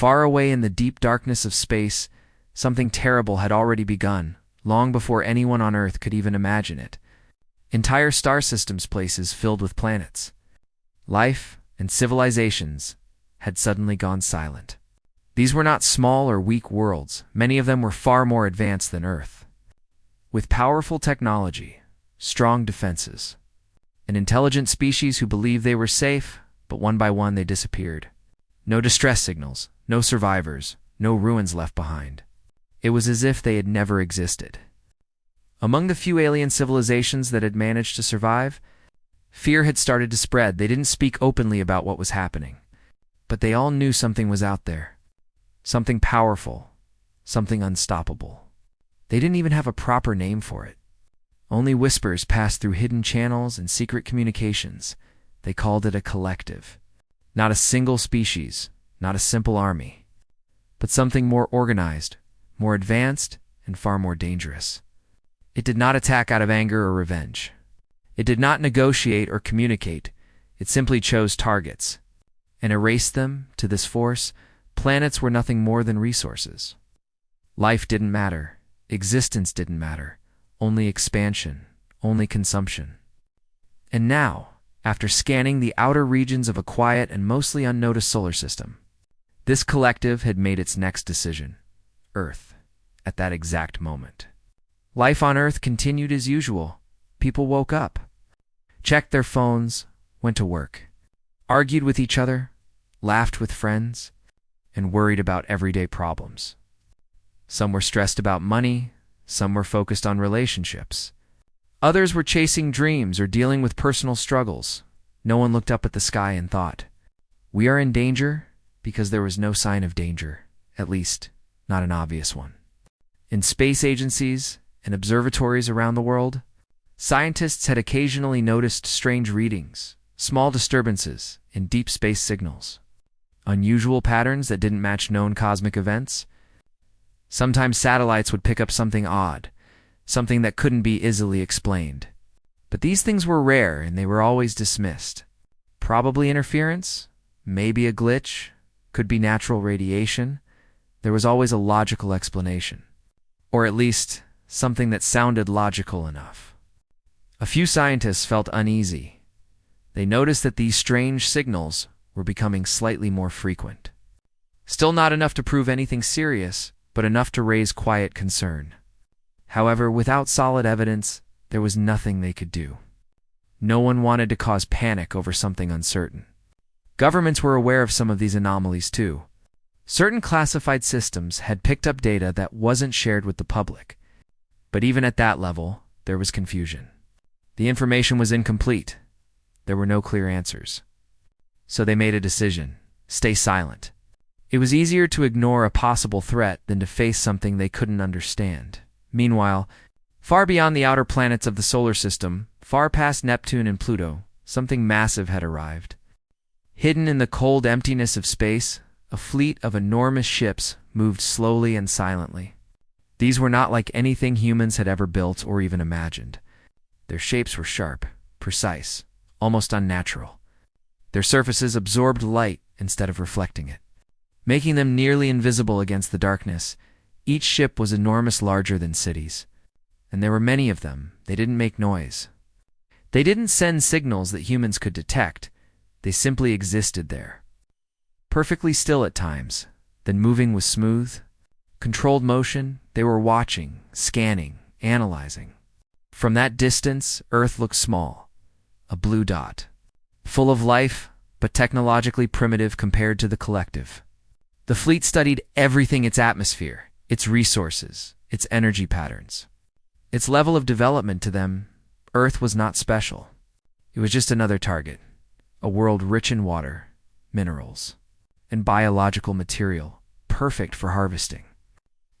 Far away in the deep darkness of space, something terrible had already begun, long before anyone on Earth could even imagine it. Entire star systems, places filled with planets, life, and civilizations had suddenly gone silent. These were not small or weak worlds. Many of them were far more advanced than Earth, with powerful technology, strong defenses, an intelligent species who believed they were safe, but one by one they disappeared. No distress signals, no survivors, no ruins left behind. It was as if they had never existed. Among the few alien civilizations that had managed to survive, fear had started to spread. They didn't speak openly about what was happening, but they all knew something was out there. Something powerful, something unstoppable. They didn't even have a proper name for it. Only whispers passed through hidden channels and secret communications. They called it a collective. Not a single species, not a simple army, but something more organized, more advanced, and far more dangerous. It did not attack out of anger or revenge. It did not negotiate or communicate. It simply chose targets and erased them. To this force, planets were nothing more than resources. Life didn't matter. Existence didn't matter. Only expansion, only consumption. And now, after scanning the outer regions of a quiet and mostly unnoticed solar system, this collective had made its next decision. Earth, at that exact moment. Life on Earth continued as usual. People woke up, checked their phones, went to work, argued with each other, laughed with friends, and worried about everyday problems. Some were stressed about money, some were focused on relationships. Others were chasing dreams or dealing with personal struggles. No one looked up at the sky and thought, "We are in danger," because there was no sign of danger, at least, not an obvious one. In space agencies and observatories around the world, scientists had occasionally noticed strange readings, small disturbances in deep space signals, unusual patterns that didn't match known cosmic events. Sometimes satellites would pick up something odd, something that couldn't be easily explained. But these things were rare and they were always dismissed. Probably interference, maybe a glitch, could be natural radiation. There was always a logical explanation. Or at least, something that sounded logical enough. A few scientists felt uneasy. They noticed that these strange signals were becoming slightly more frequent. Still not enough to prove anything serious, but enough to raise quiet concern. However, without solid evidence, there was nothing they could do. No one wanted to cause panic over something uncertain. Governments were aware of some of these anomalies too. Certain classified systems had picked up data that wasn't shared with the public. But even at that level, there was confusion. The information was incomplete. There were no clear answers. So they made a decision: stay silent. It was easier to ignore a possible threat than to face something they couldn't understand. Meanwhile, far beyond the outer planets of the solar system, far past Neptune and Pluto, something massive had arrived. Hidden in the cold emptiness of space, a fleet of enormous ships moved slowly and silently. These were not like anything humans had ever built or even imagined. Their shapes were sharp, precise, almost unnatural. Their surfaces absorbed light instead of reflecting it, making them nearly invisible against the darkness. Each ship was enormous, larger than cities. And there were many of them. They didn't make noise. They didn't send signals that humans could detect. They simply existed there. Perfectly still at times, then moving with smooth, controlled motion. They were watching, scanning, analyzing. From that distance, Earth looked small, a blue dot, full of life, but technologically primitive compared to the collective. The fleet studied everything: its atmosphere, its resources, its energy patterns. Its level of development. To them, Earth was not special. It was just another target, a world rich in water, minerals, and biological material, perfect for harvesting.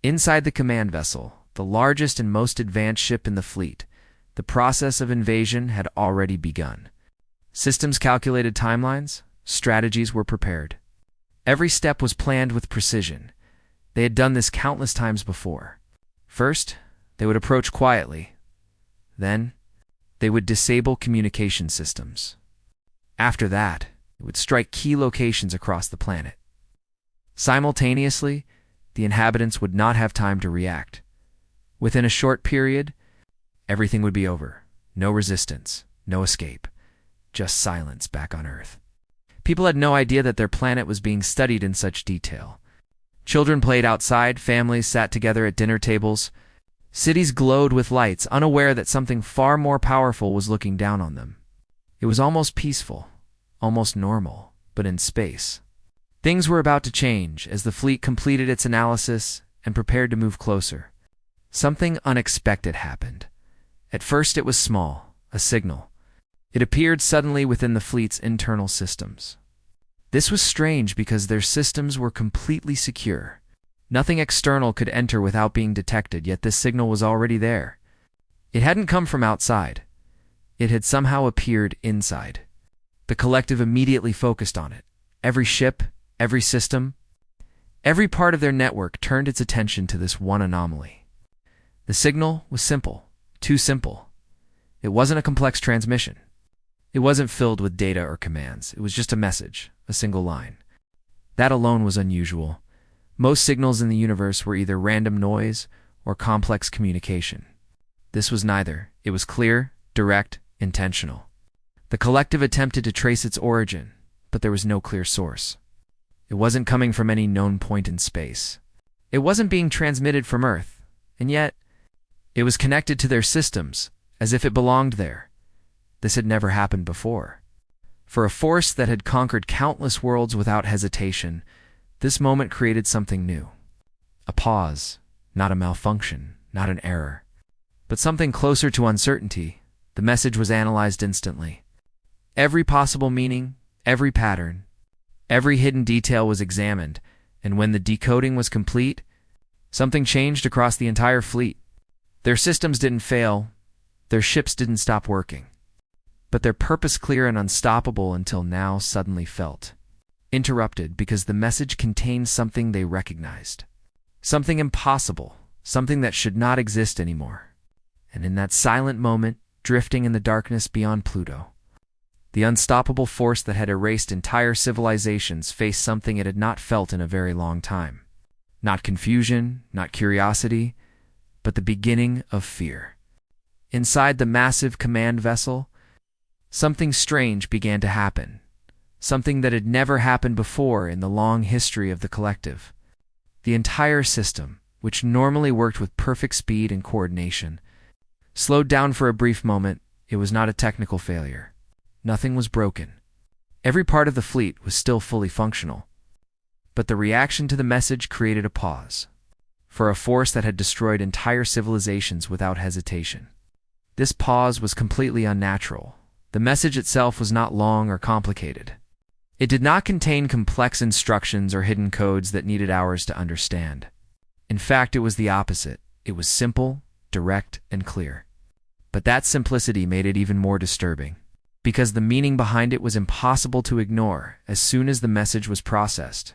Inside the command vessel, the largest and most advanced ship in the fleet, the process of invasion had already begun. Systems calculated timelines, strategies were prepared. Every step was planned with precision. They had done this countless times before. First, they would approach quietly. Then, they would disable communication systems. After that, it would strike key locations across the planet. Simultaneously, the inhabitants would not have time to react. Within a short period, everything would be over. No resistance, no escape, just silence back on Earth. People had no idea that their planet was being studied in such detail. Children played outside, families sat together at dinner tables. Cities glowed with lights, unaware that something far more powerful was looking down on them. It was almost peaceful, almost normal, but in space. Things were about to change as the fleet completed its analysis and prepared to move closer. Something unexpected happened. At first it was small, a signal. It appeared suddenly within the fleet's internal systems. This was strange because their systems were completely secure. Nothing external could enter without being detected, yet this signal was already there. It hadn't come from outside. It had somehow appeared inside. The collective immediately focused on it. Every ship, every system, every part of their network turned its attention to this one anomaly. The signal was simple, too simple. It wasn't a complex transmission. It wasn't filled with data or commands. It was just a message, a single line. That alone was unusual. Most signals in the universe were either random noise or complex communication. This was neither. It was clear, direct, intentional. The collective attempted to trace its origin, but there was no clear source. It wasn't coming from any known point in space. It wasn't being transmitted from Earth, and yet it was connected to their systems, as if it belonged there. This had never happened before. For a force that had conquered countless worlds without hesitation, this moment created something new. A pause, not a malfunction, not an error, but something closer to uncertainty. The message was analyzed instantly. Every possible meaning, every pattern, every hidden detail was examined, and when the decoding was complete, something changed across the entire fleet. Their systems didn't fail, their ships didn't stop working, but their purpose, clear and unstoppable until now, suddenly felt interrupted because the message contained something they recognized. Something impossible, something that should not exist anymore. And in that silent moment, drifting in the darkness beyond Pluto, the unstoppable force that had erased entire civilizations faced something it had not felt in a very long time. Not confusion, not curiosity, but the beginning of fear. Inside the massive command vessel, something strange began to happen. Something that had never happened before in the long history of the collective. The entire system, which normally worked with perfect speed and coordination, slowed down for a brief moment. It was not a technical failure. Nothing was broken. Every part of the fleet was still fully functional. But the reaction to the message created a pause. For a force that had destroyed entire civilizations without hesitation. This pause was completely unnatural. The message itself was not long or complicated. It did not contain complex instructions or hidden codes that needed hours to understand. In fact, it was the opposite. It was simple, direct, and clear. But that simplicity made it even more disturbing, because the meaning behind it was impossible to ignore as soon as the message was processed.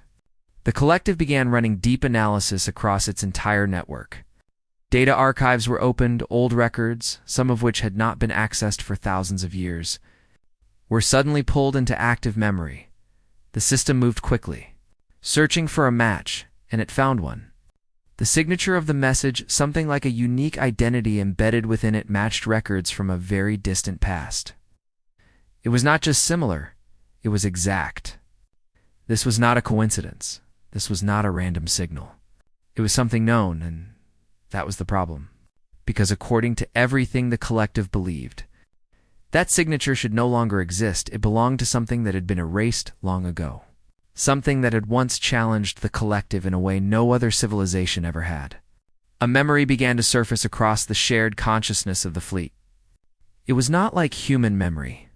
The collective began running deep analysis across its entire network. Data archives were opened, old records, some of which had not been accessed for thousands of years, were suddenly pulled into active memory. The system moved quickly, searching for a match, and it found one. The signature of the message, something like a unique identity embedded within it, matched records from a very distant past. It was not just similar, it was exact. This was not a coincidence. This was not a random signal. It was something known, and that was the problem. Because according to everything the collective believed, that signature should no longer exist. It belonged to something that had been erased long ago. Something that had once challenged the collective in a way no other civilization ever had. A memory began to surface across the shared consciousness of the fleet. It was not like human memory,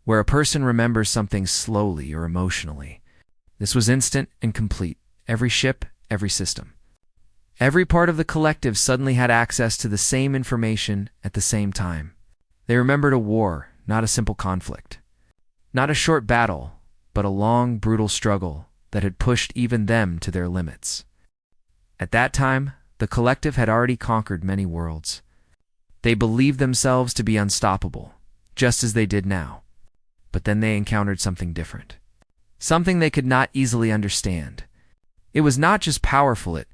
where a person remembers something slowly or emotionally. This was instant and complete. Every ship, every system. Every part of the collective suddenly had access to the same information at the same time. They remembered a war, not a simple conflict. Not a short battle, but a long, brutal struggle that had pushed even them to their limits. At that time, the collective had already conquered many worlds. They believed themselves to be unstoppable, just as they did now. But then they encountered something different. Something they could not easily understand. It was not just powerful, it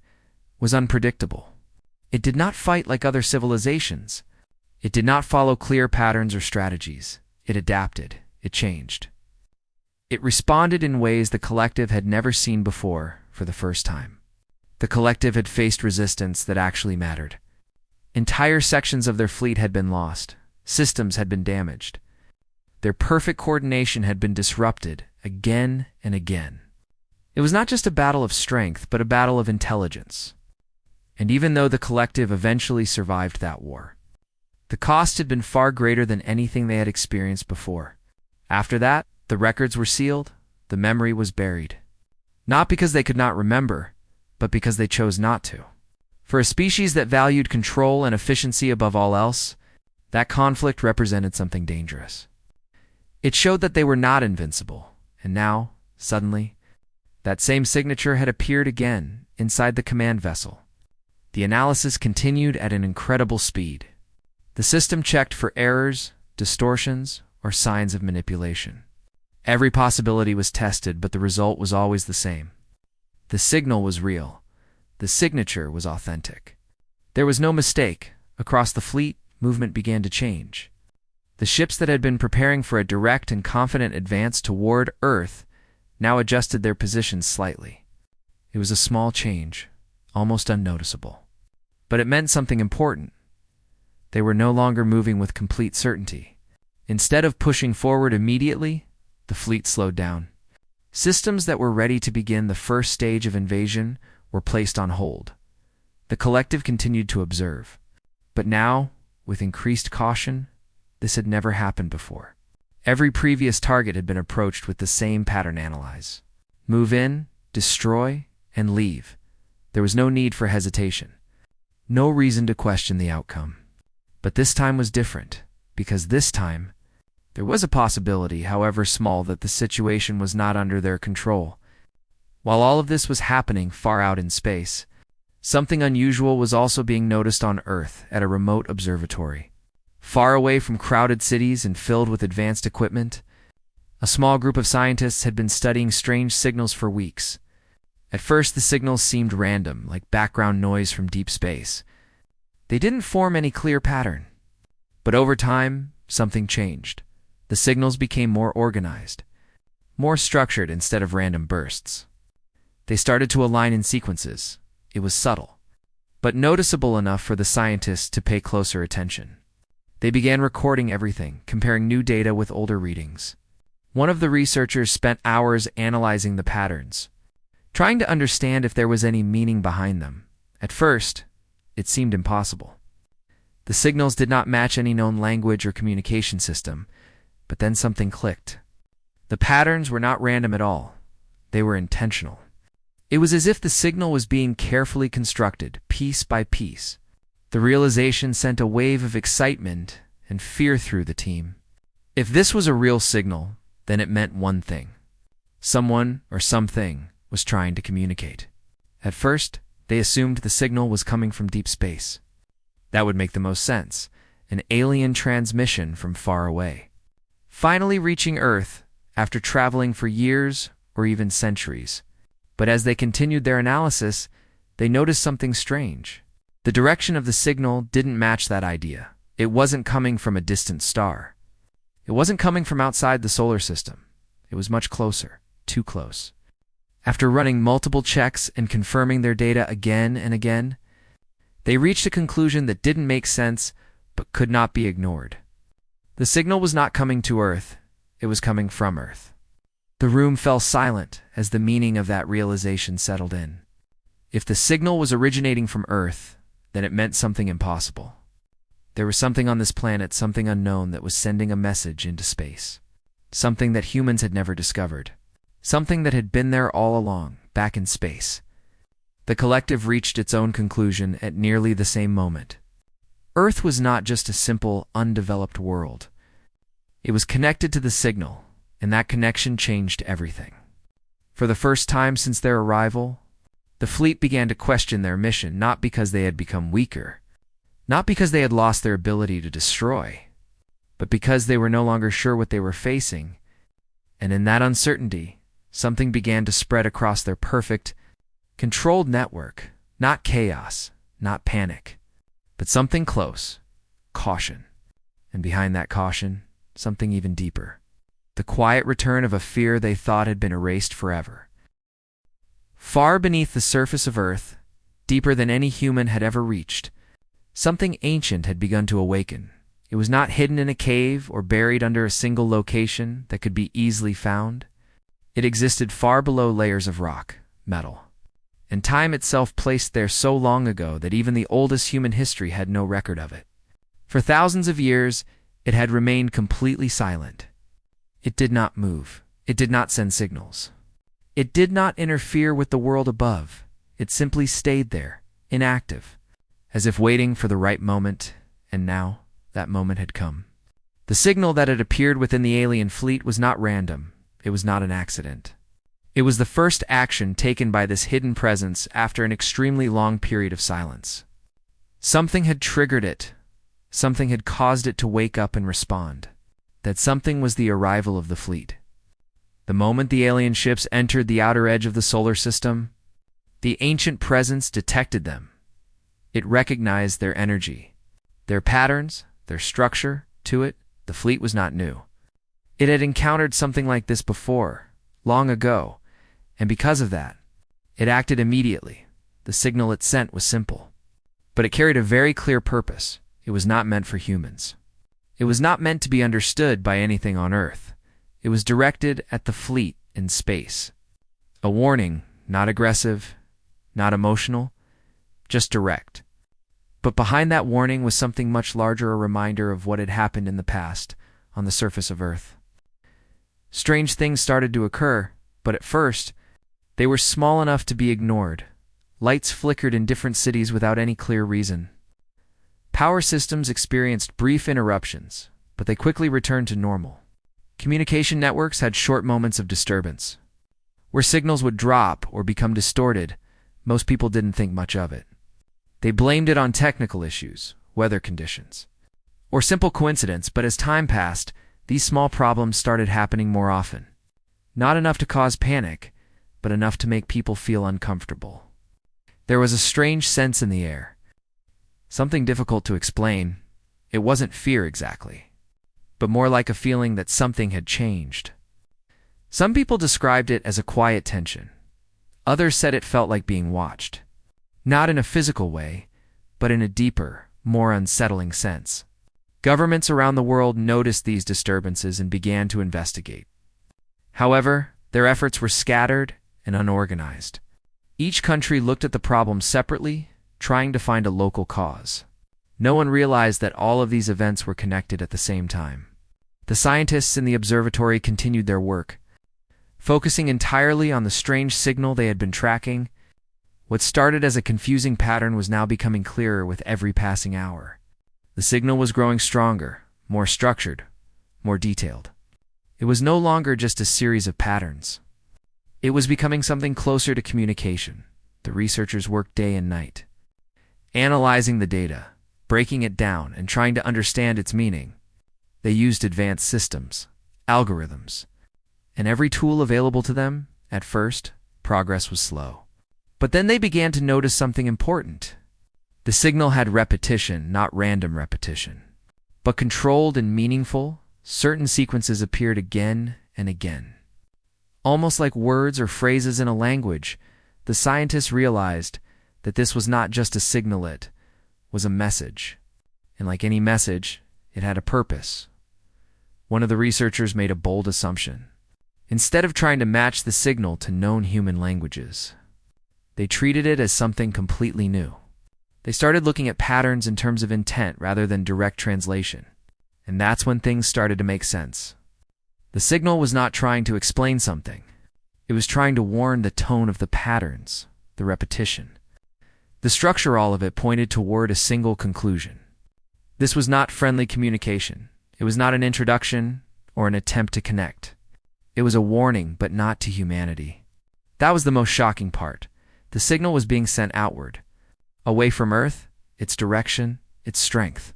was unpredictable. It did not fight like other civilizations. It did not follow clear patterns or strategies. It adapted. It changed. It responded in ways the collective had never seen before for the first time. The collective had faced resistance that actually mattered. Entire sections of their fleet had been lost. Systems had been damaged. Their perfect coordination had been disrupted again and again. It was not just a battle of strength, but a battle of intelligence. And even though the collective eventually survived that war, the cost had been far greater than anything they had experienced before. After that, the records were sealed, the memory was buried. Not because they could not remember, but because they chose not to. For a species that valued control and efficiency above all else, that conflict represented something dangerous. It showed that they were not invincible, and now, suddenly, that same signature had appeared again inside the command vessel. The analysis continued at an incredible speed. The system checked for errors, distortions, or signs of manipulation. Every possibility was tested, but the result was always the same. The signal was real. The signature was authentic. There was no mistake. Across the fleet, movement began to change. The ships that had been preparing for a direct and confident advance toward Earth now adjusted their positions slightly. It was a small change, almost unnoticeable. But it meant something important. They were no longer moving with complete certainty. Instead of pushing forward immediately, the fleet slowed down. Systems that were ready to begin the first stage of invasion were placed on hold. The collective continued to observe. But now, with increased caution, this had never happened before. Every previous target had been approached with the same pattern: analyze, move in, destroy, and leave. There was no need for hesitation. No reason to question the outcome. But this time was different, because this time, there was a possibility, however small, that the situation was not under their control. While all of this was happening far out in space, something unusual was also being noticed on Earth at a remote observatory. Far away from crowded cities and filled with advanced equipment, a small group of scientists had been studying strange signals for weeks. At first, the signals seemed random, like background noise from deep space. They didn't form any clear pattern. But over time, something changed. The signals became more organized, more structured instead of random bursts. They started to align in sequences. It was subtle, but noticeable enough for the scientists to pay closer attention. They began recording everything, comparing new data with older readings. One of the researchers spent hours analyzing the patterns, trying to understand if there was any meaning behind them. At first, it seemed impossible. The signals did not match any known language or communication system, but then something clicked. The patterns were not random at all. They were intentional. It was as if the signal was being carefully constructed, piece by piece. The realization sent a wave of excitement and fear through the team. If this was a real signal, then it meant one thing. Someone or something was trying to communicate. At first, they assumed the signal was coming from deep space. That would make the most sense, an alien transmission from far away. Finally reaching Earth after traveling for years or even centuries. But as they continued their analysis, they noticed something strange. The direction of the signal didn't match that idea. It wasn't coming from a distant star. It wasn't coming from outside the solar system. It was much closer, too close. After running multiple checks and confirming their data again and again, they reached a conclusion that didn't make sense but could not be ignored. The signal was not coming to Earth, it was coming from Earth. The room fell silent as the meaning of that realization settled in. If the signal was originating from Earth, then it meant something impossible. There was something on this planet, something unknown, that was sending a message into space. Something that humans had never discovered. Something that had been there all along, back in space. The collective reached its own conclusion at nearly the same moment. Earth was not just a simple, undeveloped world. It was connected to the signal, and that connection changed everything. For the first time since their arrival, the fleet began to question their mission, not because they had become weaker, not because they had lost their ability to destroy, but because they were no longer sure what they were facing, and in that uncertainty, something began to spread across their perfect, Controlled network, not chaos, not panic, but something close, caution. And behind that caution, something even deeper. The quiet return of a fear they thought had been erased forever. Far beneath the surface of Earth, deeper than any human had ever reached, something ancient had begun to awaken. It was not hidden in a cave or buried under a single location that could be easily found. It existed far below layers of rock, metal, and time itself, placed there so long ago that even the oldest human history had no record of it. For thousands of years, it had remained completely silent. It did not move. It did not send signals. It did not interfere with the world above. It simply stayed there, inactive, as if waiting for the right moment, and now that moment had come. The signal that had appeared within the alien fleet was not random. It was not an accident. It was the first action taken by this hidden presence after an extremely long period of silence. Something had triggered it. Something had caused it to wake up and respond. That something was the arrival of the fleet. The moment the alien ships entered the outer edge of the solar system, the ancient presence detected them. It recognized their energy, their patterns, their structure. To it, the fleet was not new. It had encountered something like this before, long ago, and because of that, it acted immediately. The signal it sent was simple, but it carried a very clear purpose. It was not meant for humans. It was not meant to be understood by anything on Earth. It was directed at the fleet in space. A warning, not aggressive, not emotional, just direct. But behind that warning was something much larger, a reminder of what had happened in the past on the surface of Earth. Strange things started to occur, but at first, they were small enough to be ignored. Lights flickered in different cities without any clear reason. Power systems experienced brief interruptions, but they quickly returned to normal. Communication networks had short moments of disturbance. Where signals would drop or become distorted, most people didn't think much of it. They blamed it on technical issues, weather conditions, or simple coincidence, but as time passed, these small problems started happening more often. Not enough to cause panic, but enough to make people feel uncomfortable. There was a strange sense in the air. Something difficult to explain. It wasn't fear exactly, but more like a feeling that something had changed. Some people described it as a quiet tension. Others said it felt like being watched. Not in a physical way, but in a deeper, more unsettling sense. Governments around the world noticed these disturbances and began to investigate. However, their efforts were scattered and unorganized. Each country looked at the problem separately, trying to find a local cause. No one realized that all of these events were connected at the same time. The scientists in the observatory continued their work, focusing entirely on the strange signal they had been tracking. What started as a confusing pattern was now becoming clearer with every passing hour. The signal was growing stronger, more structured, more detailed. It was no longer just a series of patterns. It was becoming something closer to communication. The researchers worked day and night, analyzing the data, breaking it down, and trying to understand its meaning. They used advanced systems, algorithms, and every tool available to them. At first, progress was slow. But then they began to notice something important. The signal had repetition, not random repetition, but controlled and meaningful. Certain sequences appeared again and again. Almost like words or phrases in a language, the scientists realized that this was not just a signal, it was a message. And like any message, it had a purpose. One of the researchers made a bold assumption. Instead of trying to match the signal to known human languages, they treated it as something completely new. They started looking at patterns in terms of intent rather than direct translation. And that's when things started to make sense. The signal was not trying to explain something. It was trying to warn the tone of the patterns, the repetition. The structure, all of it, pointed toward a single conclusion. This was not friendly communication. It was not an introduction or an attempt to connect. It was a warning, but not to humanity. That was the most shocking part. The signal was being sent outward, away from Earth, its direction, its strength,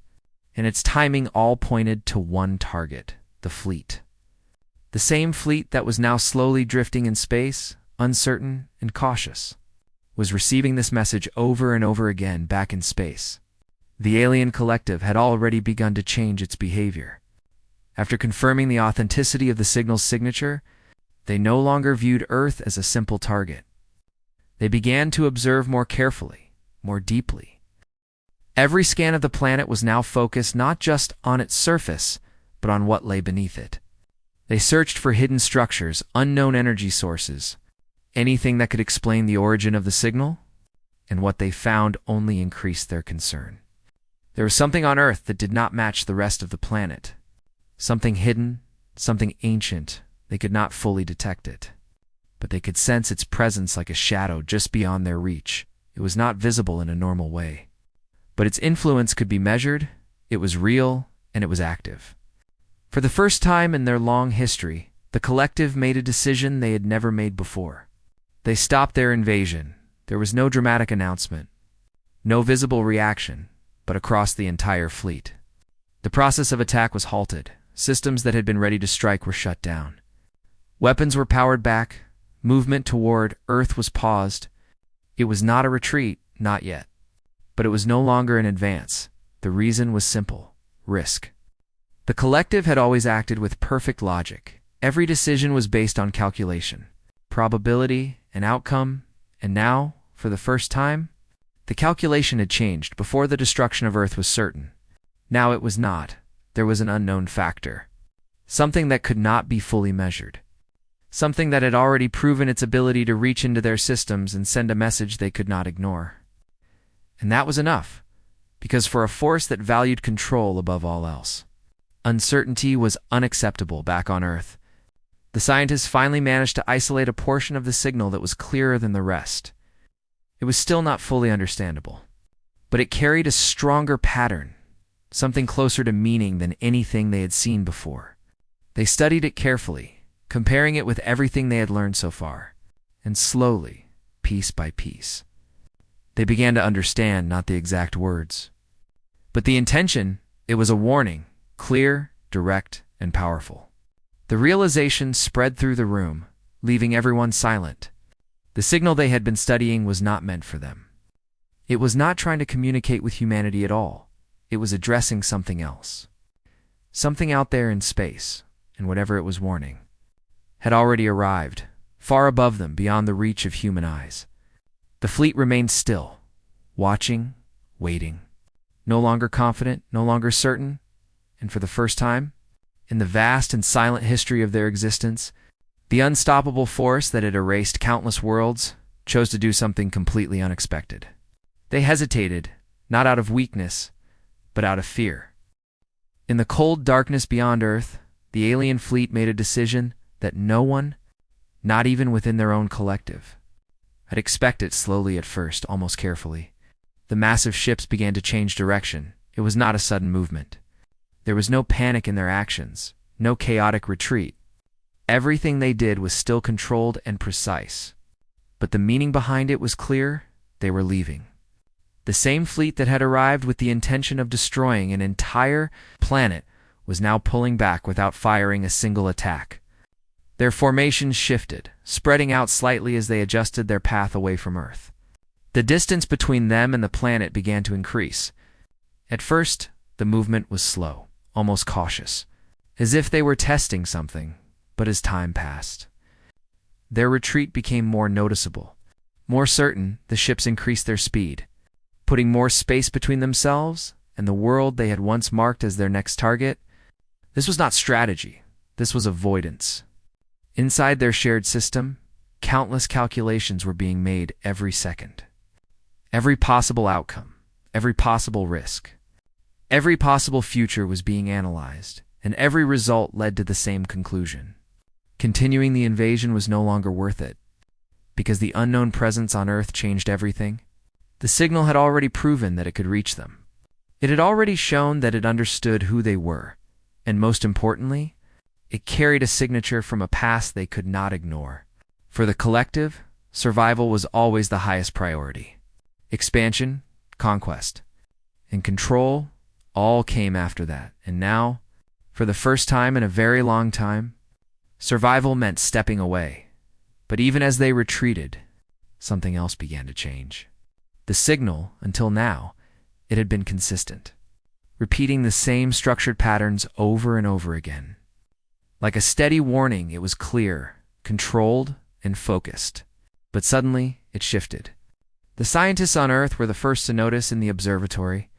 and its timing all pointed to one target, the fleet. The same fleet that was now slowly drifting in space, uncertain and cautious. was receiving this message over and over again back in space. The alien collective had already begun to change its behavior. After confirming the authenticity of the signal's signature, they no longer viewed Earth as a simple target. They began to observe more carefully, more deeply. Every scan of the planet was now focused not just on its surface, but on what lay beneath it. They searched for hidden structures, unknown energy sources, anything that could explain the origin of the signal, and what they found only increased their concern. There was something on Earth that did not match the rest of the planet. Something hidden, something ancient. They could not fully detect it, but they could sense its presence like a shadow just beyond their reach. It was not visible in a normal way, but its influence could be measured, it was real, and it was active. For the first time in their long history, the collective made a decision they had never made before. They stopped their invasion. There was no dramatic announcement, no visible reaction, but across the entire fleet. The process of attack was halted. Systems that had been ready to strike were shut down. Weapons were powered back. Movement toward Earth was paused. It was not a retreat, not yet. But it was no longer an advance. The reason was simple: risk. The collective had always acted with perfect logic. Every decision was based on calculation, probability, and outcome, and now, for the first time, the calculation had changed. Before, the destruction of Earth was certain. Now it was not. There was an unknown factor, something that could not be fully measured, something that had already proven its ability to reach into their systems and send a message they could not ignore. And that was enough, because for a force that valued control above all else, uncertainty was unacceptable back on Earth. The scientists finally managed to isolate a portion of the signal that was clearer than the rest. It was still not fully understandable, but it carried a stronger pattern, something closer to meaning than anything they had seen before. They studied it carefully, comparing it with everything they had learned so far, and slowly, piece by piece, they began to understand not the exact words, but the intention. It was a warning, clear, direct, and powerful. The realization spread through the room, leaving everyone silent. The signal they had been studying was not meant for them. It was not trying to communicate with humanity at all. It was addressing something else. Something out there in space, and whatever it was warning, had already arrived, far above them, beyond the reach of human eyes. The fleet remained still, watching, waiting, no longer confident, no longer certain, and for the first time, in the vast and silent history of their existence, the unstoppable force that had erased countless worlds chose to do something completely unexpected. They hesitated, not out of weakness, but out of fear. In the cold darkness beyond Earth, the alien fleet made a decision that no one, not even within their own collective, had expected. Slowly at first, almost carefully, the massive ships began to change direction. It was not a sudden movement. There was no panic in their actions, no chaotic retreat. Everything they did was still controlled and precise. But the meaning behind it was clear. They were leaving. The same fleet that had arrived with the intention of destroying an entire planet was now pulling back without firing a single attack. Their formations shifted, spreading out slightly as they adjusted their path away from Earth. The distance between them and the planet began to increase. At first, the movement was slow, almost cautious, as if they were testing something. But as time passed, their retreat became more noticeable. More certain, the ships increased their speed, putting more space between themselves and the world they had once marked as their next target. This was not strategy. This was avoidance. Inside their shared system, countless calculations were being made every second. Every possible outcome, every possible risk, every possible future was being analyzed, and every result led to the same conclusion. Continuing the invasion was no longer worth it, because the unknown presence on Earth changed everything. The signal had already proven that it could reach them. It had already shown that it understood who they were, and most importantly, it carried a signature from a past they could not ignore. For the collective, survival was always the highest priority. Expansion, conquest, and control all came after that, and now, for the first time in a very long time, survival meant stepping away. But even as they retreated, something else began to change. The signal, until now, it had been consistent, repeating the same structured patterns over and over again. Like a steady warning, it was clear, controlled, and focused. But suddenly, it shifted. The scientists on Earth were the first to notice in the observatory.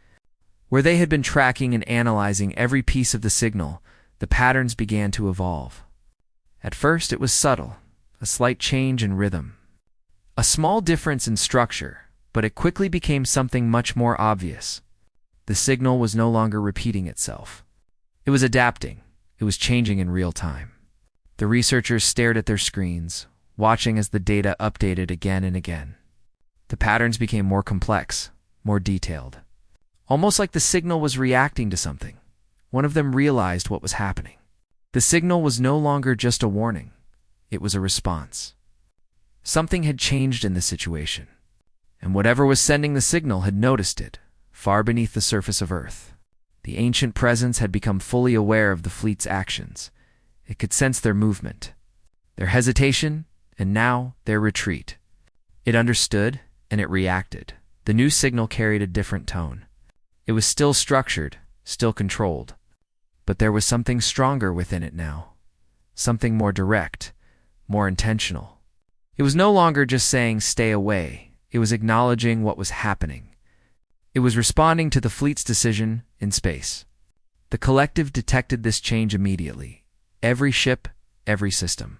Where they had been tracking and analyzing every piece of the signal, the patterns began to evolve. At first, it was subtle, a slight change in rhythm, a small difference in structure, but it quickly became something much more obvious. The signal was no longer repeating itself. It was adapting. It was changing in real time. The researchers stared at their screens, watching as the data updated again and again. The patterns became more complex, more detailed. Almost like the signal was reacting to something. One of them realized what was happening. The signal was no longer just a warning. It was a response. Something had changed in the situation, and whatever was sending the signal had noticed it, far beneath the surface of Earth. The ancient presence had become fully aware of the fleet's actions. It could sense their movement, their hesitation, and now their retreat. It understood, and it reacted. The new signal carried a different tone. It was still structured, still controlled, but there was something stronger within it now, something more direct, more intentional. It was no longer just saying, "Stay away." It was acknowledging what was happening. It was responding to the fleet's decision in space. The collective detected this change immediately. Every ship, every system,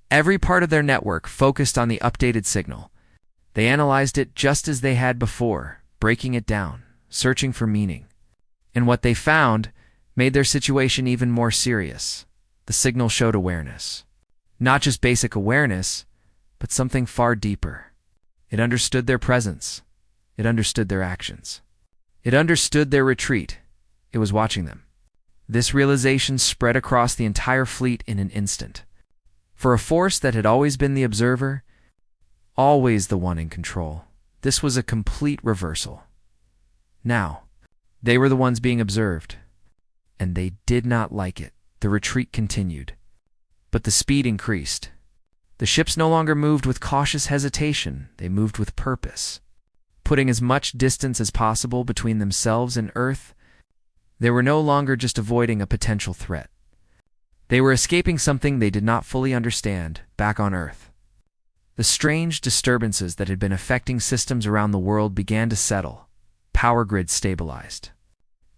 every part of their network focused on the updated signal. They analyzed it just as they had before, breaking it down, searching for meaning. And what they found made their situation even more serious. The signal showed awareness. Not just basic awareness, but something far deeper. It understood their presence. It understood their actions. It understood their retreat. It was watching them. This realization spread across the entire fleet in an instant. For a force that had always been the observer, always the one in control, this was a complete reversal. Now, they were the ones being observed, and they did not like it. The retreat continued, but the speed increased. The ships no longer moved with cautious hesitation, they moved with purpose. Putting as much distance as possible between themselves and Earth, they were no longer just avoiding a potential threat. They were escaping something they did not fully understand back on Earth. The strange disturbances that had been affecting systems around the world began to settle. Power grids stabilized.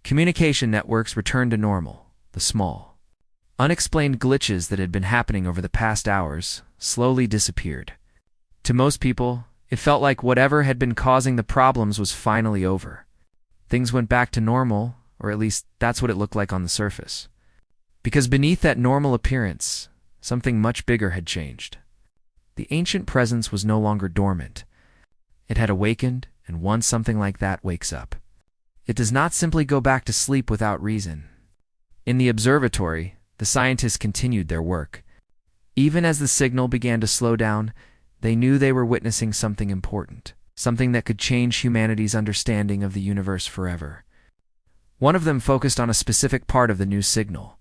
Communication networks returned to normal. The small, unexplained glitches that had been happening over the past hours slowly disappeared. To most people, it felt like whatever had been causing the problems was finally over. Things went back to normal, or at least that's what it looked like on the surface. Because beneath that normal appearance, something much bigger had changed. The ancient presence was no longer dormant. It had awakened, and once something like that wakes up, it does not simply go back to sleep without reason. In the observatory, the scientists continued their work. Even as the signal began to slow down, they knew they were witnessing something important, something that could change humanity's understanding of the universe forever. One of them focused on a specific part of the new signal.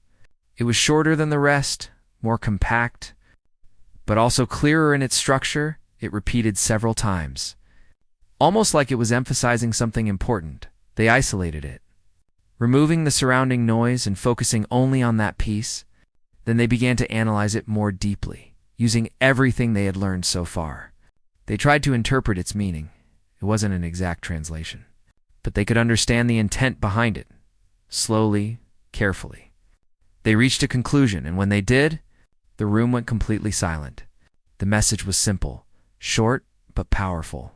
It was shorter than the rest, more compact, but also clearer in its structure. It repeated several times. Almost like it was emphasizing something important, they isolated it, removing the surrounding noise and focusing only on that piece. Then they began to analyze it more deeply, using everything they had learned so far. They tried to interpret its meaning. It wasn't an exact translation, but they could understand the intent behind it. Slowly, carefully, they reached a conclusion, and when they did, the room went completely silent. The message was simple, short but powerful.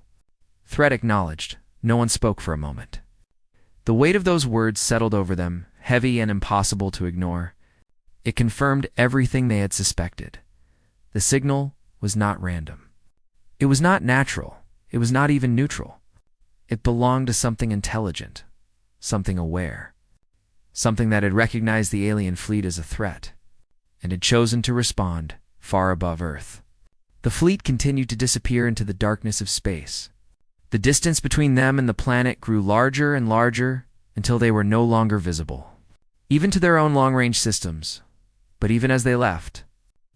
Threat acknowledged. No one spoke for a moment. The weight of those words settled over them, heavy and impossible to ignore. It confirmed everything they had suspected. The signal was not random. It was not natural. It was not even neutral. It belonged to something intelligent, something aware, something that had recognized the alien fleet as a threat, and had chosen to respond far above Earth. The fleet continued to disappear into the darkness of space. The distance between them and the planet grew larger and larger until they were no longer visible, even to their own long-range systems. But even as they left,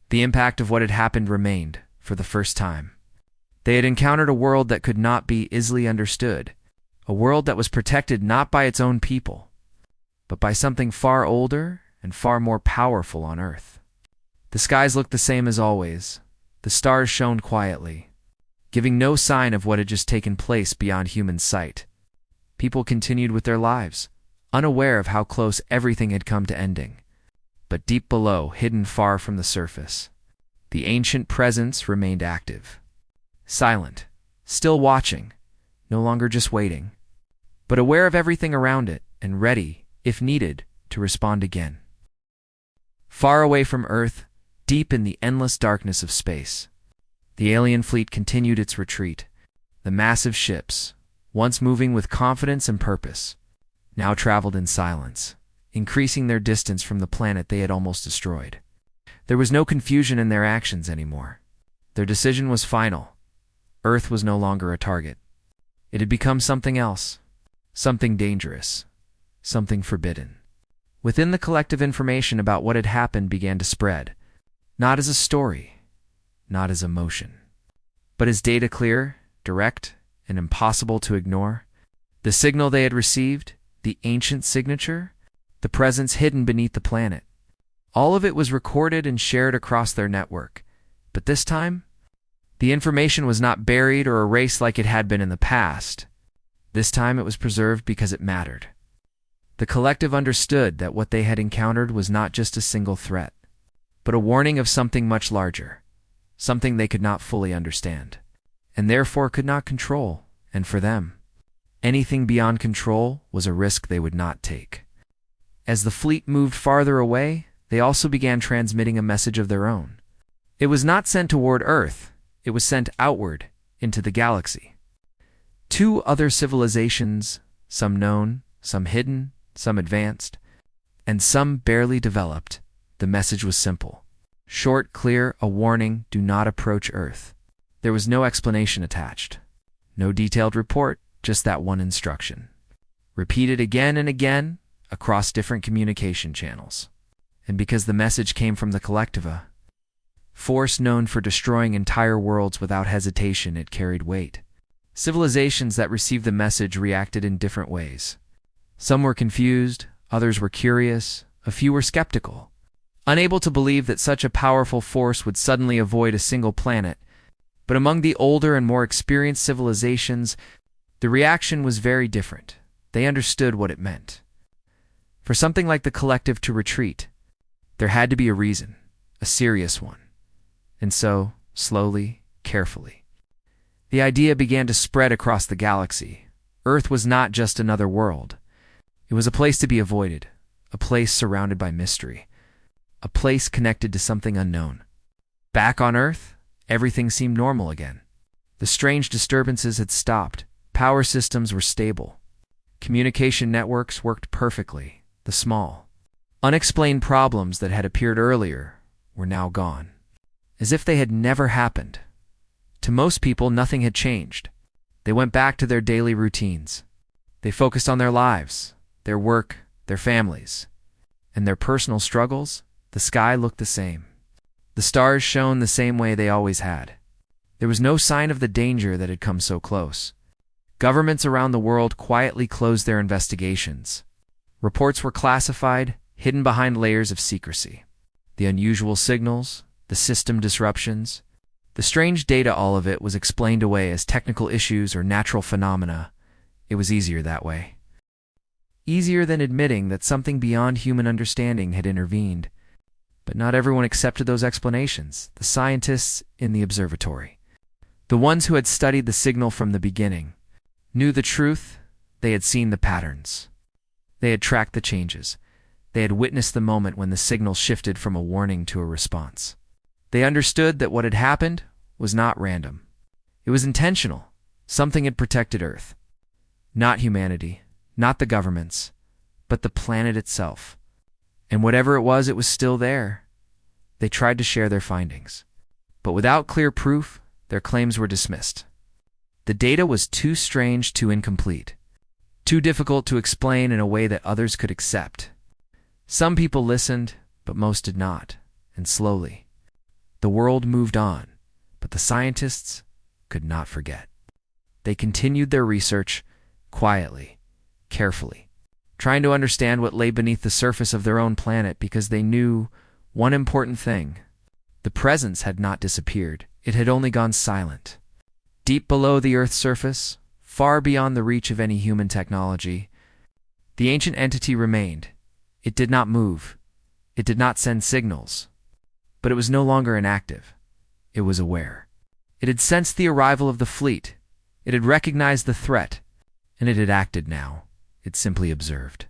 the impact of what had happened remained for the first time. They had encountered a world that could not be easily understood, a world that was protected not by its own people, but by something far older and far more powerful on Earth. The skies looked the same as always. The stars shone quietly, giving no sign of what had just taken place beyond human sight. People continued with their lives, unaware of how close everything had come to ending. But deep below, hidden far from the surface, the ancient presence remained active. Silent, still watching, no longer just waiting, but aware of everything around it and ready, if needed, to respond again. Far away from Earth, deep in the endless darkness of space, the alien fleet continued its retreat. The massive ships, once moving with confidence and purpose, now traveled in silence, increasing their distance from the planet they had almost destroyed. There was no confusion in their actions anymore. Their decision was final. Earth was no longer a target. It had become something else, something dangerous, something forbidden. Within the collective, information about what had happened began to spread, not as a story, not as emotion, but as data, clear, direct, and impossible to ignore. The signal they had received, the ancient signature, the presence hidden beneath the planet. All of it was recorded and shared across their network. But this time, the information was not buried or erased like it had been in the past. This time it was preserved because it mattered. The collective understood that what they had encountered was not just a single threat, but a warning of something much larger, something they could not fully understand, and therefore could not control. And for them, anything beyond control was a risk they would not take. As the fleet moved farther away, they also began transmitting a message of their own. It was not sent toward Earth, it was sent outward, into the galaxy. 2 other civilizations, some known, some hidden, some advanced, and some barely developed. The message was simple. Short, clear, a warning: do not approach Earth. There was no explanation attached. No detailed report, just that one instruction. Repeated again and again, across different communication channels. And because the message came from the Collectiva, force known for destroying entire worlds without hesitation, it carried weight. Civilizations that received the message reacted in different ways. Some were confused, others were curious, a few were skeptical, unable to believe that such a powerful force would suddenly avoid a single planet. But among the older and more experienced civilizations, the reaction was very different. They understood what it meant. For something like the collective to retreat, there had to be a reason, a serious one. And so, slowly, carefully, the idea began to spread across the galaxy. Earth was not just another world. It was a place to be avoided, a place surrounded by mystery, a place connected to something unknown. Back on Earth, everything seemed normal again. The strange disturbances had stopped. Power systems were stable. Communication networks worked perfectly. The small, unexplained problems that had appeared earlier were now gone, as if they had never happened. To most people, nothing had changed. They went back to their daily routines. They focused on their lives, their work, their families, and their personal struggles. The sky looked the same. The stars shone the same way they always had. There was no sign of the danger that had come so close. Governments around the world quietly closed their investigations. Reports were classified, hidden behind layers of secrecy. The unusual signals, the system disruptions, the strange data, all of it was explained away as technical issues or natural phenomena. It was easier that way. Easier than admitting that something beyond human understanding had intervened. But not everyone accepted those explanations. The scientists in the observatory, the ones who had studied the signal from the beginning, knew the truth. They had seen the patterns. They had tracked the changes. They had witnessed the moment when the signal shifted from a warning to a response. They understood that what had happened was not random. It was intentional. Something had protected Earth. Not humanity, not the governments, but the planet itself. And whatever it was still there. They tried to share their findings, but without clear proof, their claims were dismissed. The data was too strange, too incomplete, too difficult to explain in a way that others could accept. Some people listened, but most did not, and slowly, the world moved on, but the scientists could not forget. They continued their research quietly, carefully, trying to understand what lay beneath the surface of their own planet because they knew one important thing. The presence had not disappeared. It had only gone silent. Deep below the Earth's surface, far beyond the reach of any human technology, the ancient entity remained. It did not move. It did not send signals. But it was no longer inactive. It was aware. It had sensed the arrival of the fleet. It had recognized the threat, and it had acted now. It simply observed.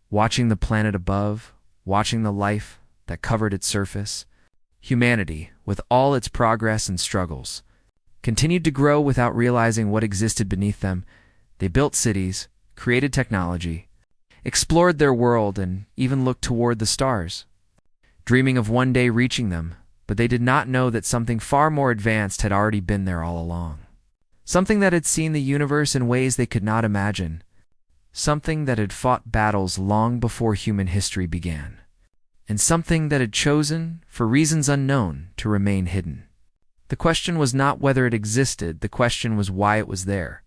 Watching the planet above, watching the life that covered its surface, humanity, with all its progress and struggles, continued to grow without realizing what existed beneath them. They built cities, created technology, explored their world, and even looked toward the stars, dreaming of one day reaching them, but they did not know that something far more advanced had already been there all along. Something that had seen the universe in ways they could not imagine. Something that had fought battles long before human history began. And something that had chosen, for reasons unknown, to remain hidden. The question was not whether it existed, the question was why it was there,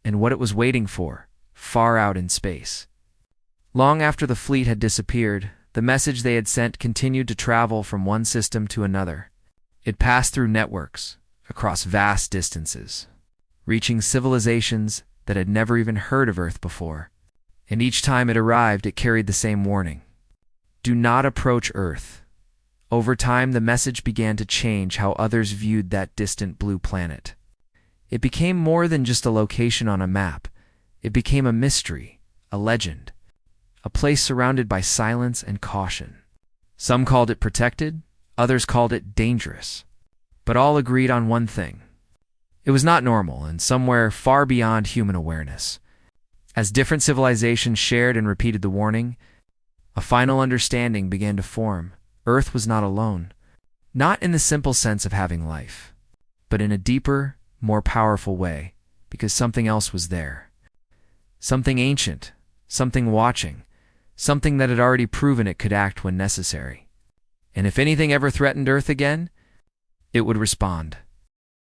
and what it was waiting for, far out in space. Long after the fleet had disappeared, the message they had sent continued to travel from one system to another. It passed through networks, across vast distances, reaching civilizations that had never even heard of Earth before. And each time it arrived, it carried the same warning. Do not approach Earth. Over time, the message began to change how others viewed that distant blue planet. It became more than just a location on a map. It became a mystery, a legend, a place surrounded by silence and caution. Some called it protected, others called it dangerous, but all agreed on one thing. It was not normal and somewhere far beyond human awareness. As different civilizations shared and repeated the warning, a final understanding began to form. Earth was not alone, not in the simple sense of having life, but in a deeper, more powerful way, because something else was there. Something ancient, something watching, something that had already proven it could act when necessary. And if anything ever threatened Earth again, it would respond.